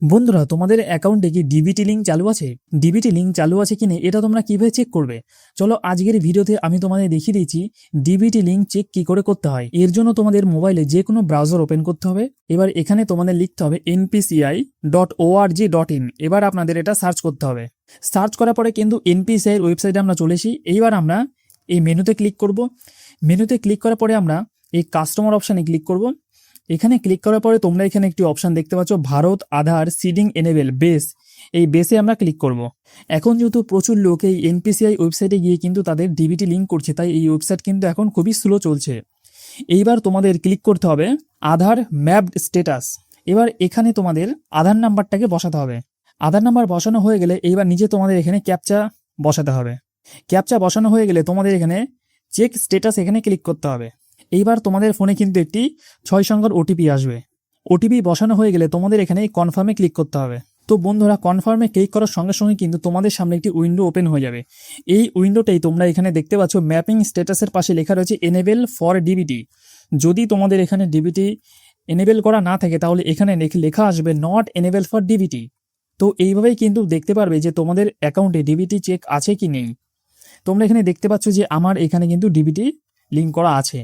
বন্ধুরা, তোমাদের অ্যাকাউন্টে কি ডিবিটি লিঙ্ক চালু আছে? ডিবিটি লিঙ্ক চালু আছে কিনা এটা তোমরা কিভাবে চেক করবে? চলো আজকের ভিডিওতে আমি তোমাদের দেখিয়ে দিচ্ছি ডিবিটি লিঙ্ক চেক কি করে করতে হয়। এর জন্য তোমাদের মোবাইলে যে কোনো ব্রাউজার ওপেন করতে হবে। এবার এখানে তোমাদের লিখতে হবে npci.org.in। এবার আপনাদের এটা সার্চ করতে হবে। সার্চ করার পরে কিন্তু এনপিসিআই এর ওয়েবসাইটে আমরা চলে এসি। এইবার আমরা এই মেনুতে ক্লিক করব। মেনুতে ক্লিক করার পরে আমরা এই কাস্টমার অপশানে ক্লিক করব। এখানে ক্লিক করার পরে তোমরা এখানে একটি অপশন দেখতে পাচ্ছ, ভারত আধার সিডিং এনেবেল বেস। এই বেসে আমরা ক্লিক করব। এখন যেহেতু প্রচুর লোক এই এনপিসিআই ওয়েবসাইটে গিয়ে কিন্তু তাদের ডিবিটি লিঙ্ক করছে, তাই এই ওয়েবসাইট কিন্তু এখন খুবই স্লো চলছে। এইবার তোমাদের ক্লিক করতে হবে আধার ম্যাপড স্ট্যাটাস। এবার এখানে তোমাদের আধার নাম্বারটাকে বসাতে হবে। আধার নাম্বার বসানো হয়ে গেলে এইবার নিজে তোমাদের এখানে ক্যাপচা বসাতে হবে। ক্যাপচা বসানো হয়ে গেলে তোমাদের এখানে চেক স্ট্যাটাস এখানে ক্লিক করতে হবে। এইবার তোমাদের ফোনে কিন্তু একটি 6 সংখ্যার ওটিপি আসবে। ওটিপি বসানো হয়ে গেলে তোমাদের এখানে কনফার্মে ক্লিক করতে হবে। তো বন্ধুরা, কনফার্মে ক্লিক করার সঙ্গে সঙ্গে কিন্তু তোমাদের সামনে একটি উইন্ডো ওপেন হয়ে যাবে। এই উইন্ডোটাই তোমরা এখানে দেখতে পাচ্ছ, ম্যাপিং স্ট্যাটাসের পাশে লেখা রয়েছে এনেবেল ফর ডিবিটি। যদি তোমাদের এখানে ডিবিটি এনেবেল করা না থাকে তাহলে এখানে লেখা আসবে নট এনেবেল ফর ডিবিটি। তো এইভাবেই কিন্তু দেখতে পারবে যে তোমাদের অ্যাকাউন্টে ডিবিটি চেক আছে কি নেই। তোমরা এখানে দেখতে পাচ্ছ যে আমার এখানে কিন্তু ডিবিটি লিঙ্ক করা আছে।